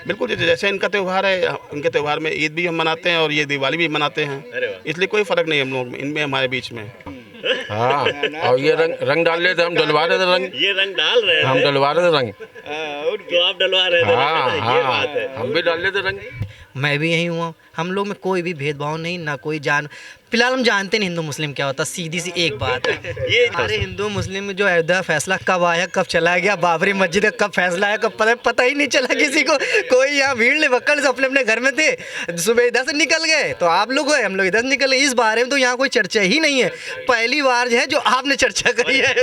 बिल्कुल, जैसे इनका त्यौहार है, उनके त्यौहार में ईद भी हम मनाते हैं और ये दिवाली भी मनाते हैं, इसलिए कोई फ़र्क नहीं हम लोग इनमें हमारे बीच में। हाँ, और ये रंग डाल लेते, हम डलवा रहे थे रंग, ये रंग डाल रहे हम डलवा रहे थे रंग। तो आप डलवा रहे थे हाँ ये बात है। हाँ, हम भी डाल लेते रंग। मैं भी यही हूँ। हम लोग में कोई भी भेदभाव नहीं, ना कोई फिलहाल हम जानते नहीं हिंदू मुस्लिम क्या होता, सीधी सी एक बात है। ये हमारे हिंदू मुस्लिम में जो अयोध्या फैसला कब आया, कब चला गया, बाबरी मस्जिद का कब फैसला आया, कब पता ही नहीं चला किसी को। कोई यहाँ भीड़ नहीं, बक्कल से अपने अपने घर में थे, सुबह इधर से निकल गए तो आप लोग गए, हम लोग इधर से निकल गए। इस बारे में तो यहाँ कोई चर्चा ही नहीं है, पहली बार है जो आपने चर्चा करी है।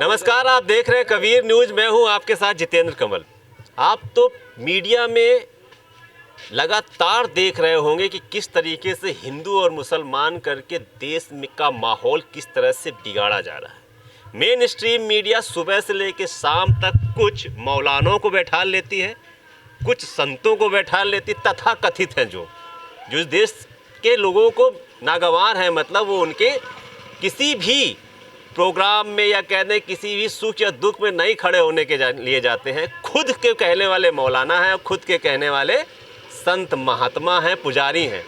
नमस्कार, आप देख रहे हैं कबीर न्यूज, मैं हूँ आपके साथ जितेंद्र कमल। आप तो मीडिया में लगातार देख रहे होंगे कि किस तरीके से हिंदू और मुसलमान करके देश में का माहौल किस तरह से बिगाड़ा जा रहा है। मेन स्ट्रीम मीडिया सुबह से लेकर शाम तक कुछ मौलानों को बैठा लेती है, कुछ संतों को बैठा लेती, तथा कथित हैं जो इस देश के लोगों को नागवार हैं, मतलब वो उनके किसी भी प्रोग्राम में या कहने किसी भी सुख या दुख में नहीं खड़े होने के लिए जाते हैं। खुद के कहने वाले मौलाना हैं और खुद के कहने वाले संत महात्मा हैं, पुजारी हैं।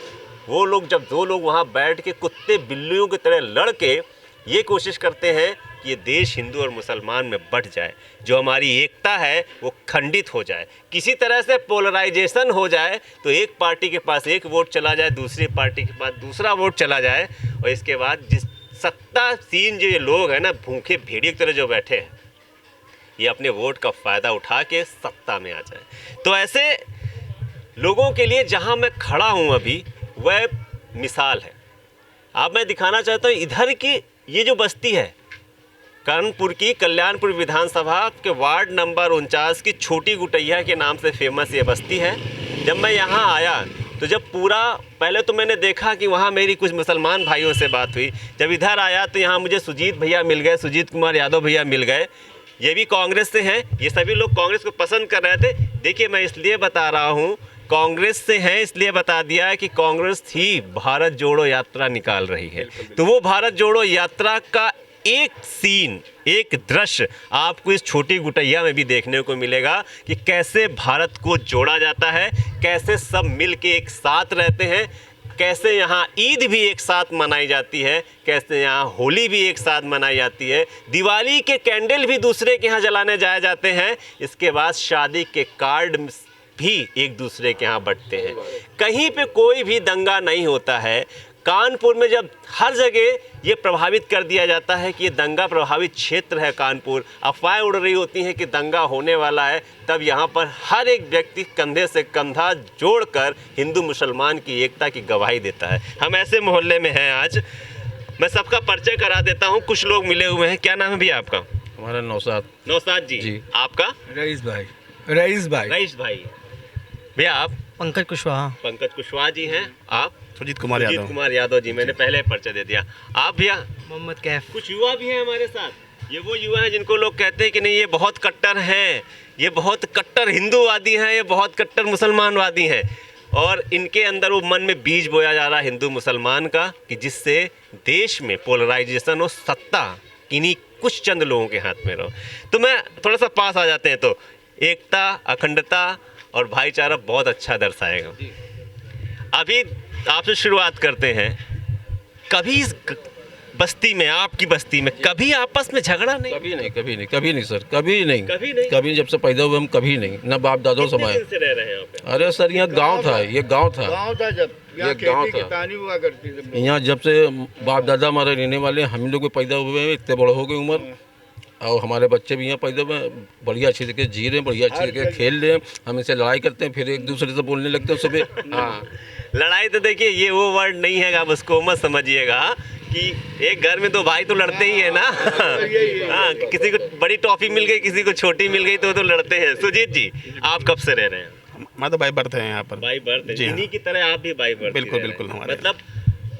वो लोग जब दो लोग वहाँ बैठ के कुत्ते बिल्लियों की तरह लड़ के ये कोशिश करते हैं कि ये देश हिंदू और मुसलमान में बंट जाए, जो हमारी एकता है वो खंडित हो जाए, किसी तरह से पोलराइजेशन हो जाए, तो एक पार्टी के पास एक वोट चला जाए, दूसरी पार्टी के पास दूसरा वोट चला जाए, और इसके बाद जिस सत्तासीन जो ये लोग हैं ना, भूखे भेड़िए की तरह जो बैठे हैं, ये अपने वोट का फ़ायदा उठा के सत्ता में आ जाए। तो ऐसे लोगों के लिए जहां मैं खड़ा हूं अभी, वह मिसाल है। अब मैं दिखाना चाहता हूं इधर की ये जो बस्ती है, कानपुर की कल्याणपुर विधानसभा के वार्ड नंबर 49 की छोटी गुटैया के नाम से फेमस ये बस्ती है। जब मैं यहाँ आया तो जब पहले तो मैंने देखा कि वहाँ मेरी कुछ मुसलमान भाइयों से बात हुई। जब इधर आया तो यहाँ मुझे सुजीत भैया मिल गए, सुजीत कुमार यादव भैया मिल गए, ये भी कांग्रेस से हैं। ये सभी लोग कांग्रेस को पसंद कर रहे थे। देखिए, मैं इसलिए बता रहा हूँ कांग्रेस से हैं, इसलिए बता दिया है कि कांग्रेस ही भारत जोड़ो यात्रा निकाल रही है। तो वो भारत जोड़ो यात्रा का एक सीन, एक दृश्य आपको इस छोटी गुटैया में भी देखने को मिलेगा कि कैसे भारत को जोड़ा जाता है, कैसे सब मिल के एक साथ रहते हैं, कैसे यहाँ ईद भी एक साथ मनाई जाती है, कैसे यहाँ होली भी एक साथ मनाई जाती है, दिवाली के कैंडल भी दूसरे के यहाँ जलाने जाए जाते हैं, इसके बाद शादी के कार्ड भी एक दूसरे के यहाँ बंटते हैं। कहीं पे कोई भी दंगा नहीं होता है। कानपुर में जब हर जगह ये प्रभावित कर दिया जाता है कि ये दंगा प्रभावित क्षेत्र है कानपुर, अफवाहें उड़ रही होती हैं कि दंगा होने वाला है, तब यहाँ पर हर एक व्यक्ति कंधे से कंधा जोड़कर हिंदू मुसलमान की एकता की गवाही देता है। हम ऐसे मोहल्ले में हैं आज। मैं सबका परिचय करा देता हूँ, कुछ लोग मिले हुए हैं। क्या नाम है भैया आपका? हमारा नौशाद जी। आपका? रईस भाई। भैया आप? पंकज कुशवाहा जी हैं। आप? सुजीत कुमार यादव जी। मैंने पहले परिचय दे दिया। आप भैया? मोहम्मद कैफ। कुछ युवा भी हैं हमारे साथ। ये वो युवा हैं जिनको लोग कहते हैं कि नहीं, ये बहुत कट्टर हैं, ये बहुत कट्टर हिंदूवादी हैं, ये बहुत कट्टर मुसलमानवादी हैं, और इनके अंदर वो मन में बीज बोया जा रहा है हिंदू मुसलमान का, कि जिससे देश में पोलराइजेशन हो, सत्ता किन्हीं कुछ चंद लोगों के हाथ में रहो। तो मैं थोड़ा सा पास आ जाते हैं तो एकता, अखंडता और भाईचारा बहुत अच्छा दर्शाएगा। अभी आपसे शुरुआत करते हैं। कभी इस बस्ती में, आपकी बस्ती में, कभी आपस में झगड़ा नहीं? कभी नहीं सर, कभी नहीं। जब से पैदा हुए हम कभी नहीं, ना बाप दादों समाए। कितने दिन से रह रहे हैं यहाँ पे? अरे सर, यहाँ गांव था, ये गांव था यहाँ जब से बाप दादा हमारे रहने वाले, हम लोग भी पैदा हुए हैं, इतने बड़े हो गए उम्र, और हमारे बच्चे भी यहाँ पैदा हुए, बढ़िया अच्छी तरीके जी रहे हैं, बढ़िया अच्छी तरीके खेल रहे हैं। हम इनसे लड़ाई करते हैं, फिर एक दूसरे से बोलने लगते हैं सुबह। हाँ, लड़ाई तो देखिए ये वो वर्ड नहीं है, आप उसको मत समझिएगा कि एक घर में दो भाई तो लड़ते ही है ना। हाँ, किसी को बड़ी टॉफी मिल गई, किसी को छोटी मिल गई तो लड़ते हैं। सुजीत जी, आप कब से रह रहे हैं? मैं तो बाई बर्थ है यहाँ पर। बाई बर्थ है, इन्हीं की तरह आप भी बाई बर्थ? बिल्कुल हमारे, मतलब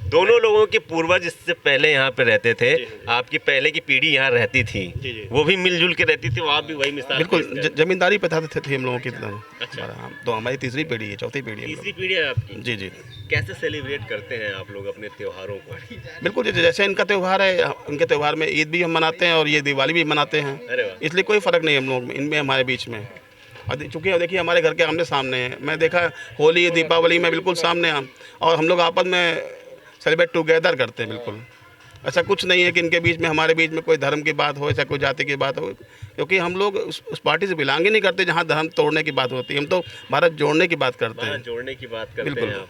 दोनों लोगों के पूर्वज इससे पहले यहाँ पे रहते थे। आपकी पहले की पीढ़ी यहाँ रहती थी, वो भी मिलजुल के रहती थी, वो आप भी वही मिसाल? बिल्कुल, जमींदारी पे थे हम लोगों की तरह। अच्छा, तो हमारी तीसरी पीढ़ी है, चौथी पीढ़ी है। तीसरी पीढ़ी है आपकी? जी। कैसे सेलिब्रेट करते हैं आप लोग अपने त्योहारों को? बिल्कुल, जैसे इनका त्यौहार है, उनके त्यौहार में ईद भी हम मनाते हैं और ये दिवाली भी मनाते हैं, इसलिए कोई फ़र्क नहीं हम लोग इनमें हमारे बीच में। और चूँकि देखिए हमारे घर के आमने सामने है, मैं देखा होली दीपावली में बिल्कुल सामने हम, और हम लोग आपस में सेलिब्रेट टुगेदर करते हैं बिल्कुल। ऐसा कुछ नहीं है कि इनके बीच में हमारे बीच में कोई धर्म की बात हो, ऐसा कोई जाति की बात हो, क्योंकि हम लोग उस पार्टी से बिलोंग ही नहीं करते जहाँ धर्म तोड़ने की बात होती है। हम तो भारत जोड़ने की बात करते हैं। जोड़ने की बात करते बिल्कुल। हैं आप।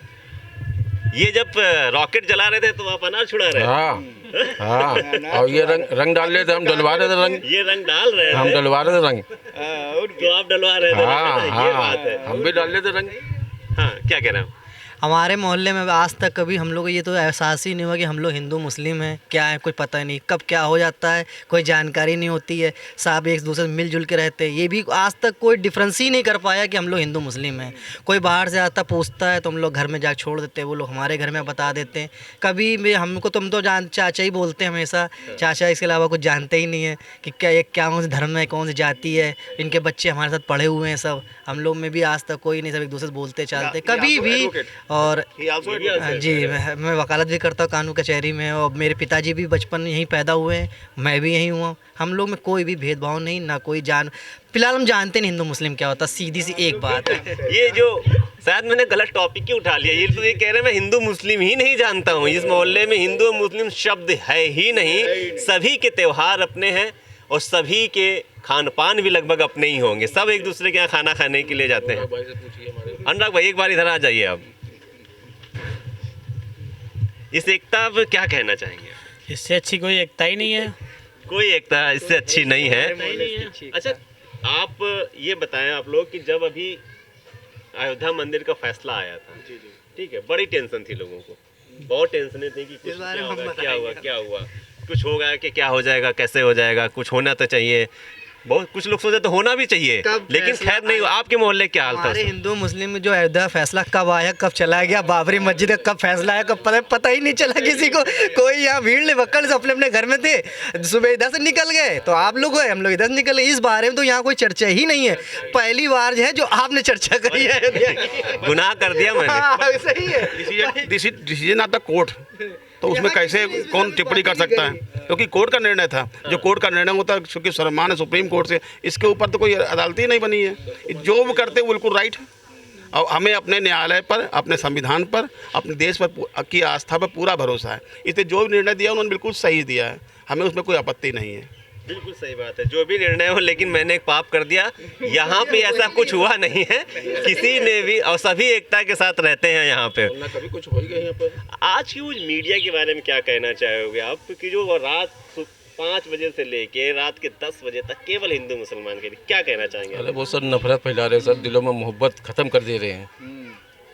ये जब रॉकेट जला रहे थे तो आप अनार छुड़ा रहे थे। हाँ हाँ, और ये रंग डाल रहे थे, हम डलवा रहे थे रंग। ये रंग डाल रहे हम थे, डलवा रहे थे रंग। तो आप डलवा रहे थे। हाँ ये हाँ, बात है। हम भी डाल रहे थे रंग। हाँ, क्या कह रहे हैं? हमारे मोहल्ले में आज तक कभी हम लोग को ये तो एहसास ही नहीं हुआ कि हम लोग हिंदू मुस्लिम हैं, क्या है कोई पता नहीं, कब क्या हो जाता है कोई जानकारी नहीं होती है। सब एक दूसरे से मिलजुल के रहते हैं, ये भी आज तक कोई डिफरेंस ही नहीं कर पाया कि हम लोग हिंदू मुस्लिम हैं। कोई बाहर से आता पूछता है तो हम लोग घर में जा छोड़ देते हैं, वो लोग हमारे घर में बता देते हैं। कभी भी हमको तुम तो जान चाचा ही बोलते हैं हमेशा, चाचा इसके अलावा कुछ जानते ही नहीं है कि क्या ये कौन सा धर्म है, कौन सी जाति है। इनके बच्चे हमारे साथ पढ़े हुए हैं सब, हम लोग में भी आज तक कोई नहीं, सब एक दूसरे से बोलते चालते कभी भी। और जी मैं वकालत भी करता हूँ कानून कचहरी में, और मेरे पिताजी भी बचपन में यहीं पैदा हुए हैं, मैं भी यहीं हुआ। हम लोग में कोई भी भेदभाव नहीं, ना कोई फिलहाल हम जानते नहीं हिंदू मुस्लिम क्या होता, सीधी सी एक बात है। ये जो शायद मैंने गलत टॉपिक ही उठा लिया, ये तो ये कह रहे हैं मैं हिंदू मुस्लिम ही नहीं जानता हूँ। इस मोहल्ले में हिंदू और मुस्लिम शब्द है ही नहीं, सभी के त्यौहार अपने हैं और सभी के खान पान भी लगभग अपने ही होंगे। सब एक दूसरे के यहाँ खाना खाने के लिए जाते हैं। अनुराग भाई एक बार इधर आ जाइए आप। इस एकता पर क्या कहना चाहेंगे? इससे अच्छी कोई एकता ही नहीं है। कोई एकता इससे अच्छी नहीं है। अच्छा, आप ये बताएं, आप लोग कि जब अभी अयोध्या मंदिर का फैसला आया था, ठीक है, बड़ी टेंशन थी लोगों को, बहुत टेंशन थी कि कुछ क्या हुआ, कुछ होगा कि क्या हो जाएगा, कैसे हो जाएगा, कुछ होना तो चाहिए। बहुत कुछ लोग सोचे तो होना भी चाहिए, लेकिन खैर नहीं हुआ। आपके मोहल्ले क्या हाल था? हमारे हिंदू मुस्लिम में जो अयोध्या फैसला कब आया, कब चला गया, बाबरी मस्जिद का कब फैसला आया, कब पता ही नहीं चला किसी को। कोई यहाँ भीड़ नहीं, बक्कल से अपने अपने घर में थे, सुबह इधर से निकल गए तो आप लोग गए, हम लोग इधर से निकल गए। इस बारे में तो यहाँ कोई चर्चा ही नहीं है, पहली बार है जो आपने चर्चा करी है। गुनाह कर दिया मैंने। सही है। डिसीजन आता कोर्ट, तो उसमें कैसे कौन टिप्पणी कर सकता है, क्योंकि कोर्ट का निर्णय था। जो कोर्ट का निर्णय होता है, क्योंकि सम्मान है सुप्रीम कोर्ट से, इसके ऊपर तो कोई अदालत ही नहीं बनी है। जो वो करते वो बिल्कुल राइट है। और हमें अपने न्यायालय पर, अपने संविधान पर, अपने देश पर की आस्था पर पूरा भरोसा है। इसलिए जो भी निर्णय दिया उन्होंने बिल्कुल सही दिया है, हमें उसमें कोई आपत्ति नहीं है। बिल्कुल सही बात है, जो भी निर्णय हो, लेकिन मैंने एक पाप कर दिया। यहाँ पे ऐसा कुछ हुआ नहीं है किसी ने भी, और सभी एकता के साथ रहते हैं यहाँ पे। कभी कुछ हो गया यहाँ पर। आज की वो मीडिया के बारे में क्या कहना चाहोगे आप, कि जो रात 5 बजे से लेके रात के 10 बजे तक केवल हिंदू मुसलमान के लिए, क्या कहना चाहेंगे? अरे वो सर नफरत फैला रहे हैं सर, दिलों में मोहब्बत ख़त्म कर दे रहे हैं।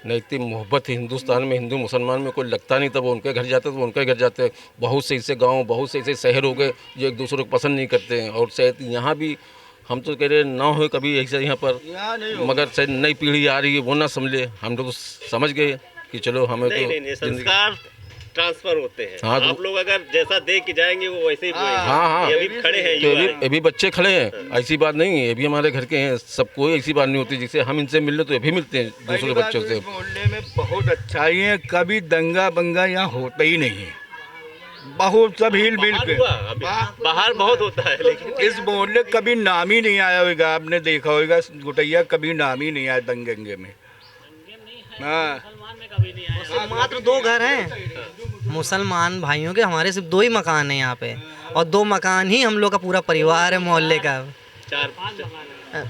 नहीं इतनी मोहब्बत हिंदुस्तान में हिंदू मुसलमान में कोई लगता नहीं था। वो उनके घर जाते तो उनके घर जाते। बहुत से ऐसे गांव, बहुत से ऐसे शहर हो गए जो एक दूसरे को पसंद नहीं करते हैं। और शायद यहाँ भी हम तो कह रहे ना हो कभी ऐसा यहाँ पर, मगर शायद नई पीढ़ी आ रही है वो ना समझे। हम तो समझ गए कि चलो हमें नहीं, संस्कार ट्रांसफर होते हैं। हाँ, आप लोग अगर जैसा देख के जाएंगे वो वैसे ही बोलेंगे। हाँ, ये अभी खड़े हैं, तो ये भी बच्चे खड़े हैं, ऐसी बात नहीं है। ये भी हमारे घर के हैं, सब कोई ऐसी बात नहीं होती। जिससे हम इनसे मिल रहे तो ये भी मिलते हैं दूसरे बच्चों से। मोहल्ले में बहुत अच्छाई है, कभी दंगा बंगा यहाँ होता ही नहीं है। बहुत सब हिल मिल के बाहर बहुत होता है, लेकिन इस मोहल्ले कभी नाम ही नहीं आया होगा। आपने देखा होगा गुटैया कभी नाम ही नहीं आया दंगे में। हाँ, मात्र 2 घर हैं मुसलमान भाइयों के, हमारे सिर्फ 2 ही मकान हैं यहाँ पे, और 2 मकान ही हम लोग का पूरा परिवार है मोहल्ले का। 4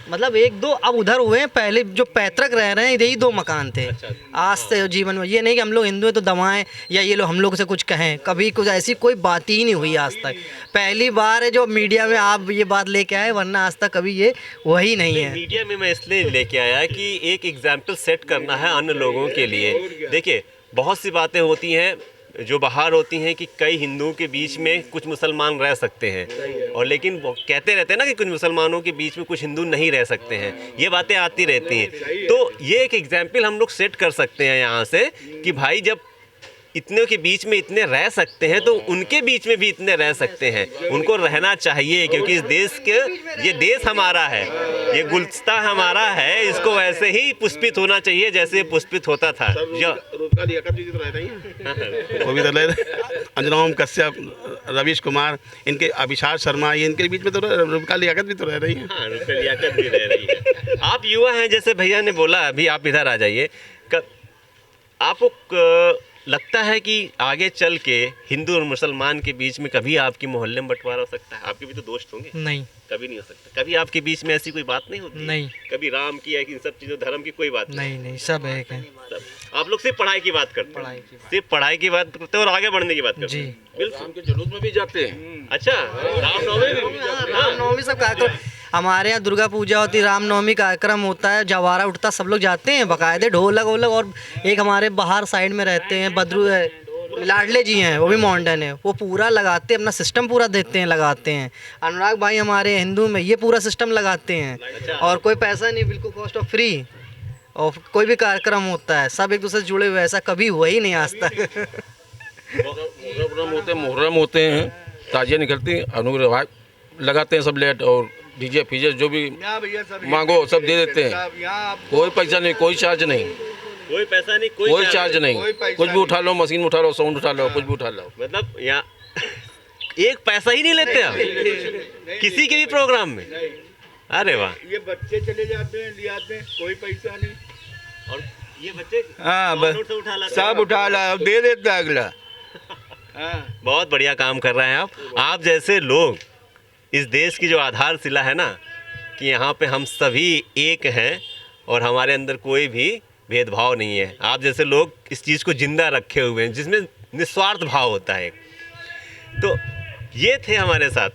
मतलब 1-2 अब उधर हुए हैं, पहले जो पैतृक रह रहे हैं यही 2 मकान थे। आज से जीवन में ये नहीं कि हम लोग हिंदू हैं तो दबाएं या ये लोग हम लोग से कुछ कहें, कभी कुछ ऐसी कोई बात ही नहीं हुई आज तक। पहली बार है जो मीडिया में आप ये बात लेके आए, वरना आज तक कभी ये वही नहीं है। मीडिया में मैं इसलिए लेके आया कि एक एग्जाम्पल सेट करना है अन्य लोगों के लिए। देखिए, बहुत सी बातें होती हैं जो बाहर होती हैं कि कई हिंदुओं के बीच में कुछ मुसलमान रह सकते हैं, और लेकिन वो कहते रहते हैं ना कि कुछ मुसलमानों के बीच में कुछ हिंदू नहीं रह सकते हैं। ये बातें आती रहती हैं। तो ये एक एग्जाम्पल हम लोग सेट कर सकते हैं यहाँ से कि भाई जब इतने के बीच में इतने रह सकते हैं तो उनके बीच में भी इतने रह सकते हैं। उनको रहना चाहिए, क्योंकि इस देश के, ये देश हमारा है, ये गुलदस्ता हमारा है, इसको वैसे ही पुष्पित होना चाहिए जैसे पुष्पित होता था। वो भी अंजनाम कश्यप रवीश कुमार, इनके अभिषाक शर्मा, ये इनके बीच में तो रुबिका लियाकत भी तो रह रही है। हाँ, रुबिका लियाकत भी रह रही है। आप युवा हैं, जैसे भैया ने बोला, अभी आप इधर आ जाइए। आपको लगता है कि आगे चल के हिंदू और मुसलमान के बीच में कभी आपकी मोहल्ले में बंटवारा हो सकता है? आपके भी तो दोस्त होंगे। नहीं, कभी नहीं हो सकता। कभी आपके बीच में ऐसी कोई बात नहीं होती? नहीं, कभी राम की या इन सब चीज़ों धर्म की कोई बात नहीं, नहीं, सब एक है। सब। आप लोग सिर्फ पढ़ाई की बात करते पढ़ाई हैं, की बात। सिर्फ पढ़ाई की बात करते हैं और आगे बढ़ने की बात करते जी। हैं। बिल्कुल। राम के जुलूस में भी जाते हैं। अच्छा, रामनवमी में? रामनवमी सब कार्यक्रम हमारे यहाँ दुर्गा पूजा होती है, रामनवमी कार्यक्रम होता है, जवारा उठता, सब लोग जाते हैं बाकायदे, ढोलक वोलक। और एक हमारे बाहर साइड में रहते हैं बद्रू लाडले जी हैं, वो भी मॉडर्न है, वो पूरा लगाते हैं, अपना सिस्टम पूरा देते हैं, लगाते हैं। अनुराग भाई हमारे हिंदू में ये पूरा सिस्टम लगाते हैं और कोई पैसा नहीं, बिल्कुल कॉस्ट ऑफ फ्री। और कोई भी कार्यक्रम होता है सब एक दूसरे से जुड़े हुए, ऐसा कभी हुआ ही नहीं आज तक। मुहर्रम होते हैं, ताजियाँ निकलती हैं, अनुग्रह लगाते हैं सब लेट, और डीजे फीजे जो भी मांगो सब दे देते हैं। कोई पैसा नहीं, कोई चार्ज नहीं, कोई पैसा नहीं, कोई चार्ज नहीं, कुछ भी उठा लो, मशीन उठा लो, साउंड उठा लो, कुछ भी उठा लो। मतलब यहाँ एक पैसा ही नहीं लेते आप किसी के भी प्रोग्राम में? अरे वाह। ये बच्चे चले जाते हैं, ले आते हैं, कोई पैसा नहीं। और ये बच्चे हाँ, से उठा लाते हैं। सब उठा ला, दे देता है अगला। हाँ। बहुत बढ़िया काम कर रहे हैं आप जैसे लोग। इस देश की जो आधारशिला है ना, कि यहाँ पे हम सभी एक हैं और हमारे अंदर कोई भी भेदभाव नहीं है। आप जैसे लोग इस चीज़ को जिंदा रखे हुए हैं, जिसमें निस्वार्थ भाव होता है। तो ये थे हमारे साथ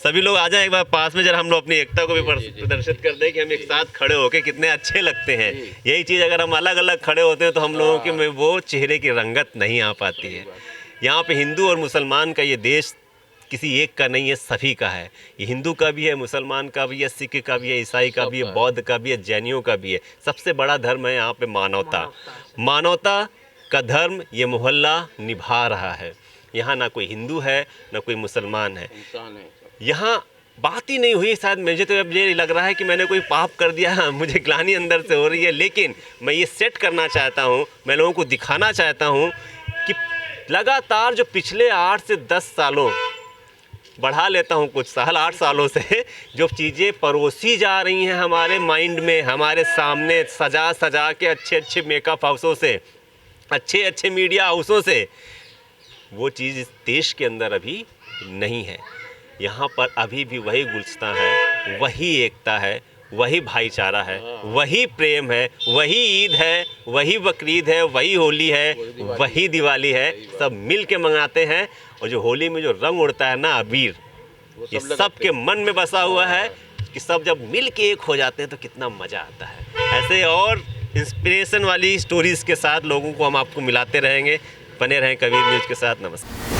सभी लोग। आ जाए एक बार पास में, जरा हम लोग अपनी एकता को भी प्रदर्शित कर दें कि हम एक साथ खड़े होकर कितने अच्छे लगते हैं। यही चीज़ अगर हम अलग अलग खड़े होते हैं तो हम लोगों के में वो चेहरे की रंगत नहीं आ पाती है। यहाँ पे हिंदू और मुसलमान का ये देश किसी एक का नहीं है, सभी का है। ये हिंदू का भी है, मुसलमान का भी है, सिख का भी है, ईसाई का भी है, बौद्ध का भी है, जैनियों का भी है। सबसे बड़ा धर्म है यहाँ पे मानवता। मानवता का धर्म ये मोहल्ला निभा रहा है। यहाँ ना कोई हिंदू है ना कोई मुसलमान है। यहाँ बात ही नहीं हुई। शायद मुझे तो अब ये लग रहा है कि मैंने कोई पाप कर दिया, मुझे ग्लानि अंदर से हो रही है। लेकिन मैं ये सेट करना चाहता हूँ, मैं लोगों को दिखाना चाहता हूँ कि लगातार जो पिछले 8 से 10 सालों, बढ़ा लेता हूँ कुछ साल, 8 सालों से जो चीज़ें परोसी जा रही हैं हमारे माइंड में, हमारे सामने सजा सजा के, अच्छे अच्छे मेकअप हाउसों से, अच्छे अच्छे मीडिया हाउसों से, वो चीज़ इस देश के अंदर अभी नहीं है। यहाँ पर अभी भी वही गुलस्तां है, वही एकता है, वही भाईचारा है, वही प्रेम है, वही ईद है, वही बकरीद है, वही होली है, वही दिवाली है। सब मिल के मनाते हैं। और जो होली में जो रंग उड़ता है ना, अबीर, ये सब के मन में बसा हुआ है कि सब जब मिल के एक हो जाते हैं तो कितना मज़ा आता है। ऐसे और इंस्पिरेशन वाली स्टोरीज़ के साथ लोगों को हम आपको मिलाते रहेंगे। बने रहें कबीर न्यूज़ के साथ। नमस्कार।